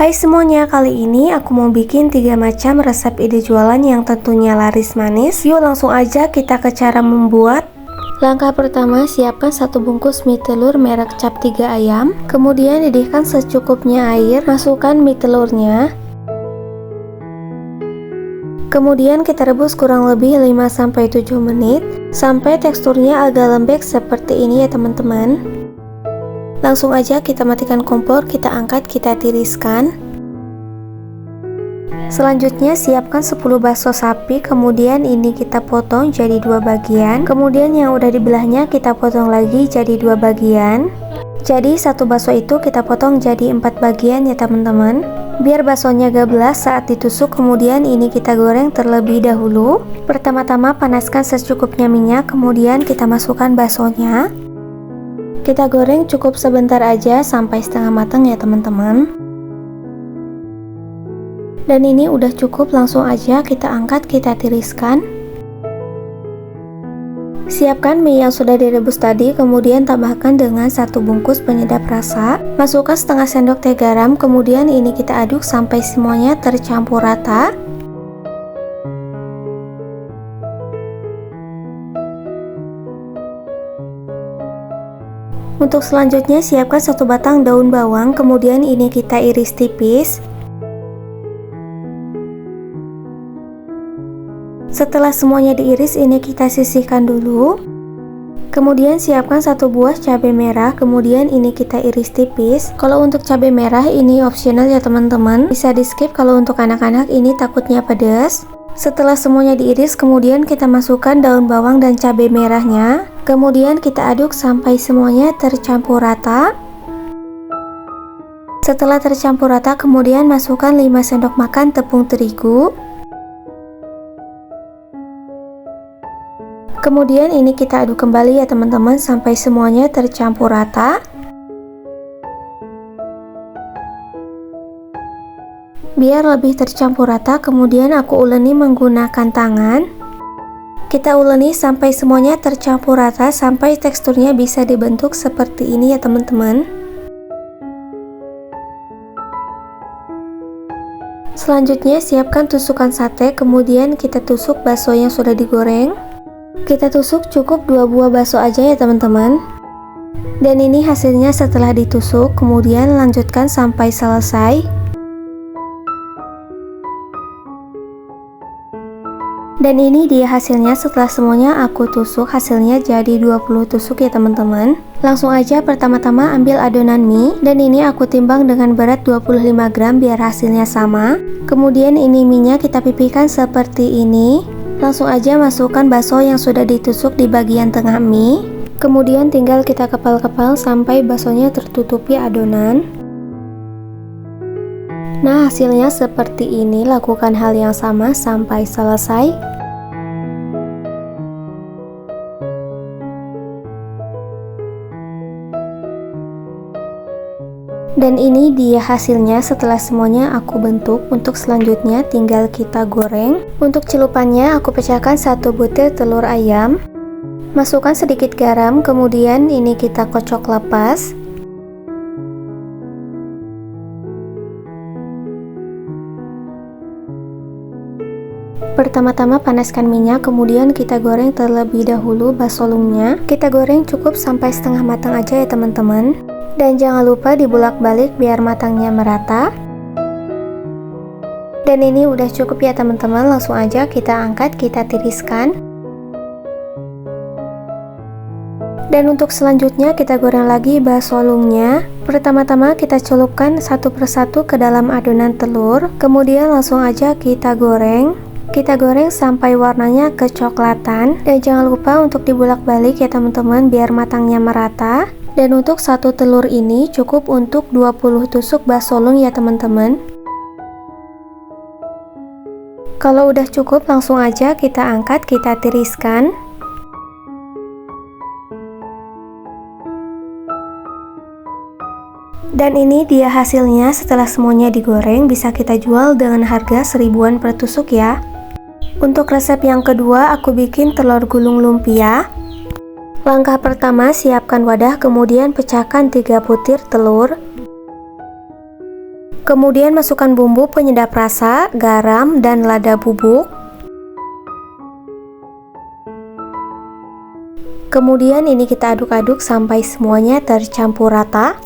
Hai semuanya, kali ini aku mau bikin 3 macam resep ide jualan yang tentunya laris manis. Yuk langsung aja kita ke cara membuat. Langkah pertama, siapkan 1 bungkus mie telur merek Cap 3 ayam. Kemudian didihkan secukupnya air, masukkan mie telurnya. Kemudian kita rebus kurang lebih 5-7 menit sampai teksturnya agak lembek seperti ini ya teman-teman. Langsung aja kita matikan kompor, kita angkat, kita tiriskan. Selanjutnya siapkan 10 bakso sapi, kemudian ini kita potong jadi 2 bagian. Kemudian yang udah dibelahnya kita potong lagi jadi 2 bagian. Jadi satu bakso itu kita potong jadi 4 bagian ya teman-teman. Biar baksonya gak belas saat ditusuk, kemudian ini kita goreng terlebih dahulu. Pertama-tama panaskan secukupnya minyak, kemudian kita masukkan baksonya. Kita goreng cukup sebentar aja sampai setengah matang ya teman-teman. Dan ini udah cukup, langsung aja kita angkat, kita tiriskan. Siapkan mie yang sudah direbus tadi, kemudian tambahkan dengan 1 bungkus penyedap rasa. Masukkan setengah sendok teh garam, kemudian ini kita aduk sampai semuanya tercampur rata. Untuk selanjutnya siapkan 1 batang daun bawang, kemudian ini kita iris tipis. Setelah semuanya diiris, ini kita sisihkan dulu. Kemudian siapkan 1 buah cabai merah, kemudian ini kita iris tipis. Kalau untuk cabai merah ini optional ya teman-teman, bisa di skip kalau untuk anak-anak ini takutnya pedas. Setelah semuanya diiris, kemudian kita masukkan daun bawang dan cabai merahnya. Kemudian kita aduk sampai semuanya tercampur rata. Setelah tercampur rata, kemudian masukkan 5 sendok makan tepung terigu. Kemudian ini kita aduk kembali ya teman-teman sampai semuanya tercampur rata. Biar lebih tercampur rata, kemudian aku uleni menggunakan tangan. Kita uleni sampai semuanya tercampur rata, sampai teksturnya bisa dibentuk seperti ini ya teman-teman. Selanjutnya siapkan tusukan sate, kemudian kita tusuk bakso yang sudah digoreng. Kita tusuk cukup 2 buah bakso aja ya teman-teman. Dan ini hasilnya setelah ditusuk, kemudian lanjutkan sampai selesai. Dan ini dia hasilnya setelah semuanya aku tusuk, hasilnya jadi 20 tusuk ya teman-teman. Langsung aja pertama-tama ambil adonan mie, dan ini aku timbang dengan berat 25 gram biar hasilnya sama. Kemudian ini mie-nya kita pipihkan seperti ini. Langsung aja masukkan bakso yang sudah ditusuk di bagian tengah mie. Kemudian tinggal kita kepal-kepal sampai baksonya tertutupi adonan. Nah, hasilnya seperti ini, lakukan hal yang sama sampai selesai. Dan ini dia hasilnya setelah semuanya aku bentuk. Untuk selanjutnya tinggal kita goreng. Untuk celupannya aku pecahkan 1 butir telur ayam. Masukkan sedikit garam, kemudian ini kita kocok lepas. Pertama-tama panaskan minyak, kemudian kita goreng terlebih dahulu bakso lungnya. Kita goreng cukup sampai setengah matang aja ya teman-teman. Dan jangan lupa dibulak-balik biar matangnya merata. Dan ini udah cukup ya teman-teman, langsung aja kita angkat, kita tiriskan. Dan untuk selanjutnya kita goreng lagi bakso lungnya. Pertama-tama kita celupkan satu persatu ke dalam adonan telur, kemudian langsung aja kita goreng. Kita goreng sampai warnanya kecoklatan, dan jangan lupa untuk dibulak-balik ya teman-teman biar matangnya merata. Dan untuk 1 telur ini cukup untuk 20 tusuk bakso lung ya teman-teman. Kalau udah cukup, langsung aja kita angkat, kita tiriskan. Dan ini dia hasilnya setelah semuanya digoreng. Bisa kita jual dengan harga 1000-an per tusuk ya. Untuk resep yang kedua, aku bikin telur gulung lumpia. Langkah pertama, siapkan wadah, kemudian pecahkan 3 butir telur. Kemudian masukkan bumbu penyedap rasa, garam, dan lada bubuk. Kemudian ini kita aduk-aduk sampai semuanya tercampur rata.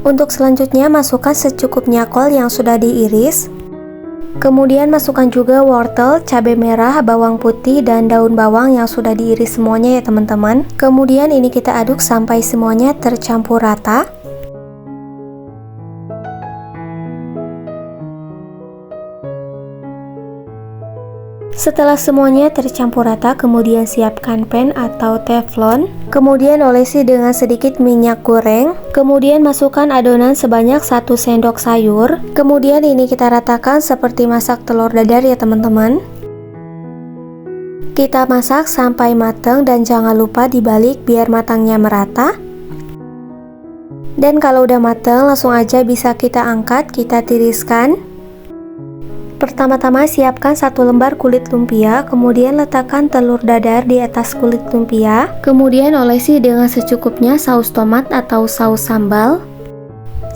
Untuk selanjutnya masukkan secukupnya kol yang sudah diiris. Kemudian masukkan juga wortel, cabai merah, bawang putih, dan daun bawang yang sudah diiris semuanya ya teman-teman. Kemudian ini kita aduk sampai semuanya tercampur rata. Setelah semuanya tercampur rata, kemudian siapkan pan atau teflon. Kemudian olesi dengan sedikit minyak goreng. Kemudian masukkan adonan sebanyak 1 sendok sayur. Kemudian ini kita ratakan seperti masak telur dadar ya teman-teman. Kita masak sampai matang dan jangan lupa dibalik biar matangnya merata. Dan kalau udah matang, langsung aja bisa kita angkat, kita tiriskan. Pertama-tama siapkan 1 lembar kulit lumpia, kemudian letakkan telur dadar di atas kulit lumpia. Kemudian olesi dengan secukupnya saus tomat atau saus sambal.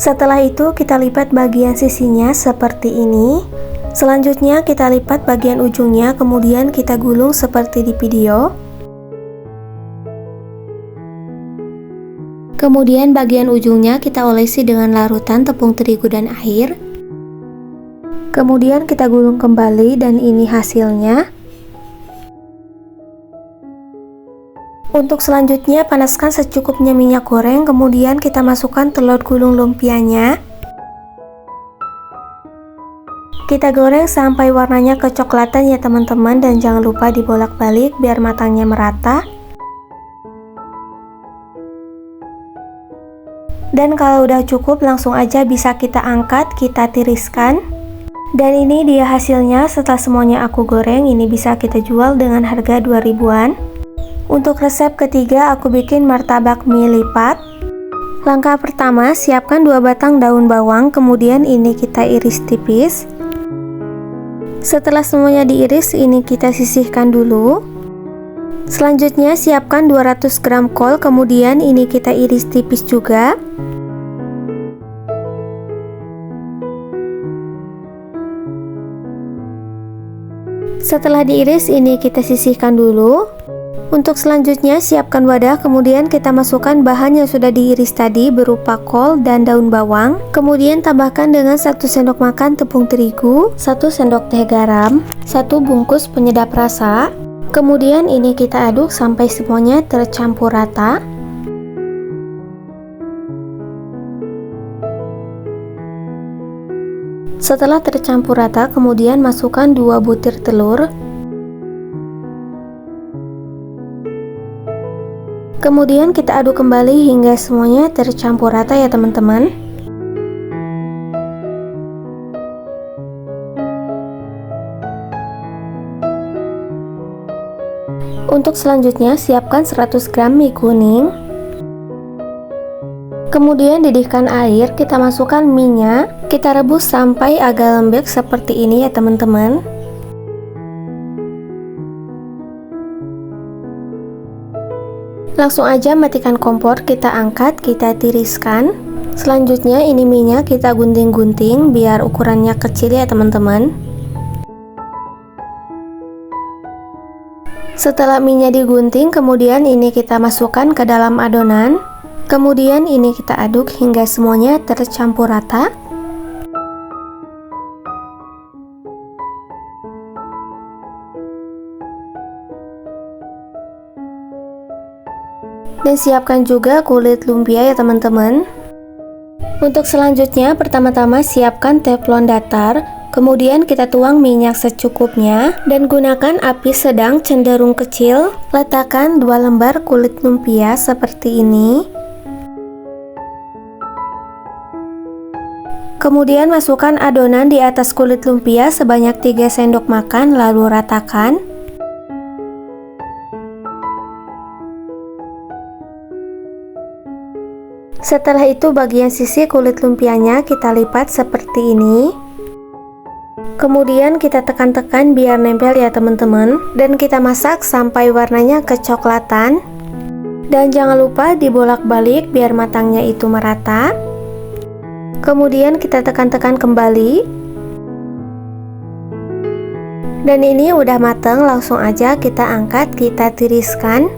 Setelah itu kita lipat bagian sisinya seperti ini. Selanjutnya kita lipat bagian ujungnya, kemudian kita gulung seperti di video. Kemudian bagian ujungnya kita olesi dengan larutan tepung terigu dan air. Kemudian kita gulung kembali dan ini hasilnya. Untuk selanjutnya panaskan secukupnya minyak goreng, kemudian kita masukkan telur gulung lumpianya. Kita goreng sampai warnanya kecoklatan ya teman-teman, dan jangan lupa dibolak-balik biar matangnya merata. Dan kalau udah cukup langsung aja bisa kita angkat, kita tiriskan. Dan ini dia hasilnya setelah semuanya aku goreng. Ini bisa kita jual dengan harga 2 ribuan. Untuk resep ketiga aku bikin martabak mie lipat. Langkah pertama, siapkan 2 batang daun bawang, kemudian ini kita iris tipis. Setelah semuanya diiris, ini kita sisihkan dulu. Selanjutnya siapkan 200 gram kol, kemudian ini kita iris tipis juga. Setelah diiris, ini kita sisihkan dulu. Untuk selanjutnya siapkan wadah, kemudian kita masukkan bahan yang sudah diiris tadi berupa kol dan daun bawang. Kemudian tambahkan dengan 1 sendok makan tepung terigu, 1 sendok teh garam, 1 bungkus penyedap rasa. Kemudian ini kita aduk sampai semuanya tercampur rata. Setelah tercampur rata, kemudian masukkan 2 butir telur. Kemudian kita aduk kembali hingga semuanya tercampur rata ya teman-teman. Untuk selanjutnya siapkan 100 gram mie kuning. Kemudian didihkan air, kita masukkan minyak, kita rebus sampai agak lembek seperti ini ya teman-teman. Langsung aja matikan kompor, kita angkat, kita tiriskan. Selanjutnya ini minyak kita gunting-gunting biar ukurannya kecil ya teman-teman. Setelah minyak digunting, kemudian ini kita masukkan ke dalam adonan. Kemudian ini kita aduk hingga semuanya tercampur rata. Dan siapkan juga kulit lumpia ya teman-teman. Untuk selanjutnya, pertama-tama siapkan teflon datar. Kemudian kita tuang minyak secukupnya dan gunakan api sedang cenderung kecil. Letakkan 2 lembar kulit lumpia seperti ini. Kemudian masukkan adonan di atas kulit lumpia sebanyak 3 sendok makan, lalu ratakan. Setelah itu bagian sisi kulit lumpianya kita lipat seperti ini. Kemudian kita tekan-tekan biar nempel ya teman-teman, dan kita masak sampai warnanya kecoklatan. Dan jangan lupa dibolak-balik biar matangnya itu merata. Kemudian kita tekan-tekan kembali. Dan ini udah matang, langsung aja kita angkat, kita tiriskan.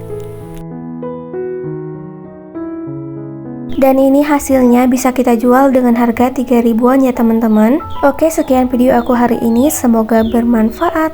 Dan ini hasilnya bisa kita jual dengan harga 3 ribuan ya teman-teman. Oke, sekian video aku hari ini, semoga bermanfaat.